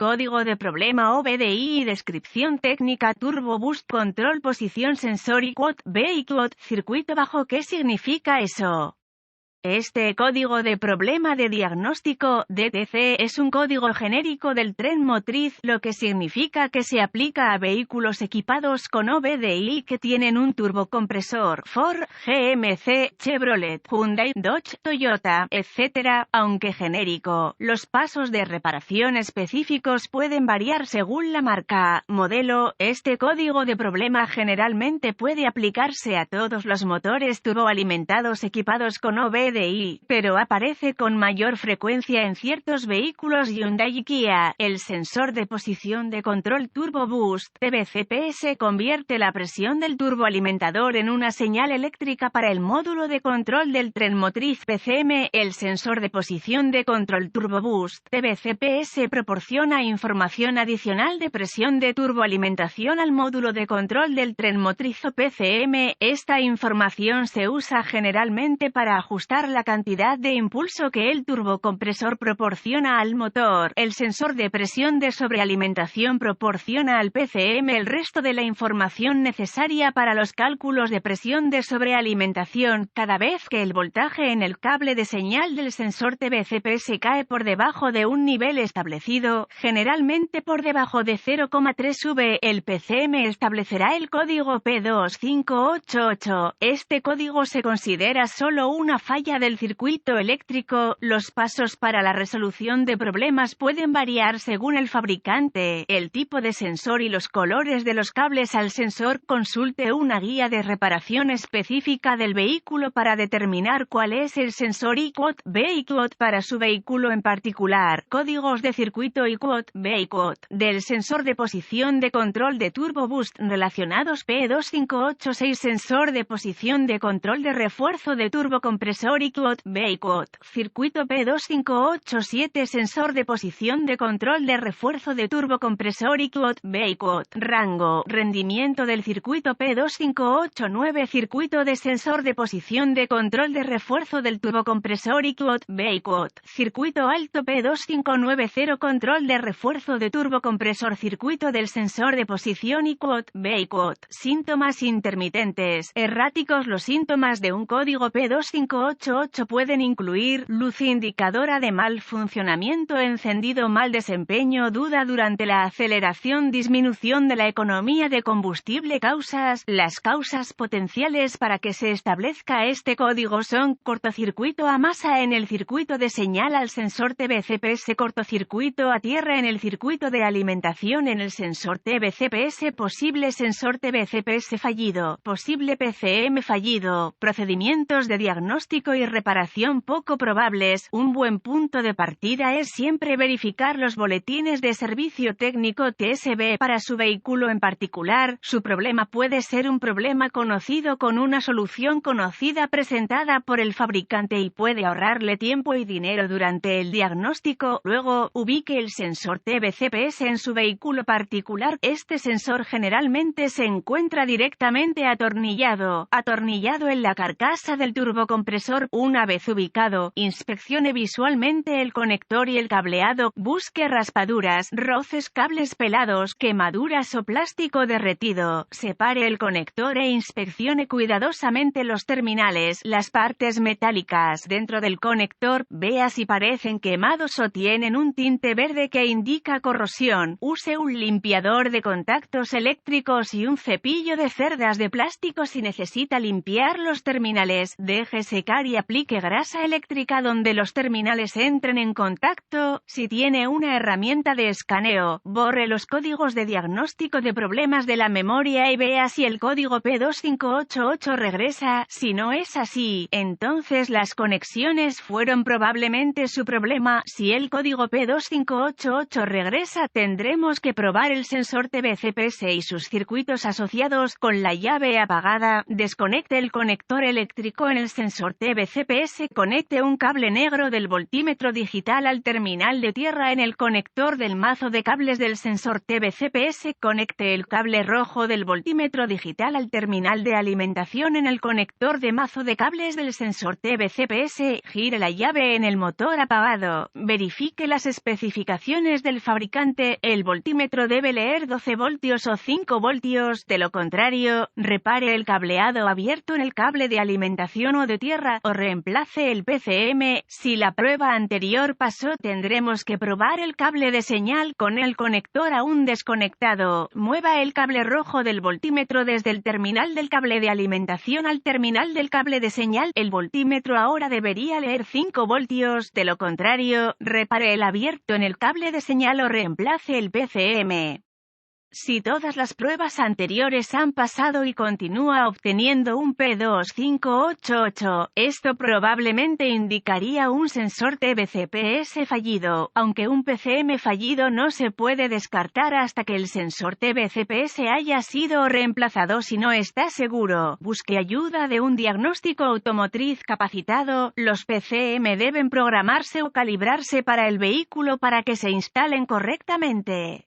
Código de problema OBDI y descripción técnica Turbo Boost Control Posición Sensor y Quote B y Quote circuito bajo. ¿Qué significa eso? Este código de problema de diagnóstico, DTC, es un código genérico del tren motriz, lo que significa que se aplica a vehículos equipados con OBDI que tienen un turbocompresor, Ford, GMC, Chevrolet, Hyundai, Dodge, Toyota, etc. Aunque genérico, los pasos de reparación específicos pueden variar según la marca, modelo. Este código de problema generalmente puede aplicarse a todos los motores turboalimentados equipados con OBDI, pero aparece con mayor frecuencia en ciertos vehículos Hyundai y Kia. El sensor de posición de control Turbo Boost, TBCPS, convierte la presión del turboalimentador en una señal eléctrica para el módulo de control del tren motriz PCM. El sensor de posición de control Turbo Boost, TBCPS, proporciona información adicional de presión de turboalimentación al módulo de control del tren motriz o PCM. Esta información se usa generalmente para ajustar la cantidad de impulso que el turbocompresor proporciona al motor. El sensor de presión de sobrealimentación proporciona al PCM el resto de la información necesaria para los cálculos de presión de sobrealimentación. Cada vez que el voltaje en el cable de señal del sensor TBCPS cae por debajo de un nivel establecido, generalmente por debajo de 0,3 V, el PCM establecerá el código P2588. Este código se considera solo una falla del circuito eléctrico. Los pasos para la resolución de problemas pueden variar según el fabricante, el tipo de sensor y los colores de los cables al sensor. Consulte una guía de reparación específica del vehículo para determinar cuál es el sensor y quote B y quote para su vehículo en particular. Códigos de circuito y quote B y quote del sensor de posición de control de Turbo Boost relacionados. P2586 sensor de posición de control de refuerzo de turbocompresor y quote B y quote circuito. P2587 sensor de posición de control de refuerzo de turbocompresor y quote B y quote rango rendimiento del circuito. P2589 circuito de sensor de posición de control de refuerzo del turbocompresor y quote B y quote circuito alto. P2590 control de refuerzo de turbocompresor circuito del sensor de posición y quote B y quote síntomas intermitentes erráticos. Los síntomas de un código P2588 pueden incluir luz indicadora de mal funcionamiento encendido, mal desempeño, duda durante la aceleración, disminución de la economía de combustible. Las causas potenciales para que se establezca este código son cortocircuito a masa en el circuito de señal al sensor TBCPS, cortocircuito a tierra en el circuito de alimentación en el sensor TBCPS, posible sensor TBCPS fallido, posible PCM fallido, procedimientos de diagnóstico y reparación poco probables. Un buen punto de partida es siempre verificar los boletines de servicio técnico TSB para su vehículo en particular. Su problema puede ser un problema conocido con una solución conocida presentada por el fabricante y puede ahorrarle tiempo y dinero durante el diagnóstico. Luego, ubique el sensor TBCPS en su vehículo particular. Este sensor generalmente se encuentra directamente atornillado en la carcasa del turbocompresor. Una vez ubicado, inspeccione visualmente el conector y el cableado. Busque raspaduras, roces, cables pelados, quemaduras o plástico derretido. Separe el conector e inspeccione cuidadosamente los terminales, las partes metálicas dentro del conector. Vea si parecen quemados o tienen un tinte verde que indica corrosión. Use un limpiador de contactos eléctricos y un cepillo de cerdas de plástico si necesita limpiar los terminales. Deje secar y aplique grasa eléctrica donde los terminales entren en contacto. Si tiene una herramienta de escaneo, borre los códigos de diagnóstico de problemas de la memoria y vea si el código P2588 regresa. Si no es así, entonces las conexiones fueron probablemente su problema. Si el código P2588 regresa, tendremos que probar el sensor TBCPS y sus circuitos asociados. Con la llave apagada, desconecte el conector eléctrico en el sensor TBCPS TBCPS. Conecte un cable negro del voltímetro digital al terminal de tierra en el conector del mazo de cables del sensor TBCPS. Conecte el cable rojo del voltímetro digital al terminal de alimentación en el conector de mazo de cables del sensor TBCPS. Gire la llave en el motor apagado. Verifique las especificaciones del fabricante. El voltímetro debe leer 12 voltios o 5 voltios. De lo contrario, repare el cableado abierto en el cable de alimentación o de tierra, o reemplace el PCM. Si la prueba anterior pasó, tendremos que probar el cable de señal con el conector aún desconectado. Mueva el cable rojo del voltímetro desde el terminal del cable de alimentación al terminal del cable de señal. El voltímetro ahora debería leer 5 voltios. De lo contrario, repare el abierto en el cable de señal o reemplace el PCM. Si todas las pruebas anteriores han pasado y continúa obteniendo un P2588, esto probablemente indicaría un sensor TBCPS fallido, aunque un PCM fallido no se puede descartar hasta que el sensor TBCPS haya sido reemplazado. Si no está seguro, busque ayuda de un diagnóstico automotriz capacitado. Los PCM deben programarse o calibrarse para el vehículo para que se instalen correctamente.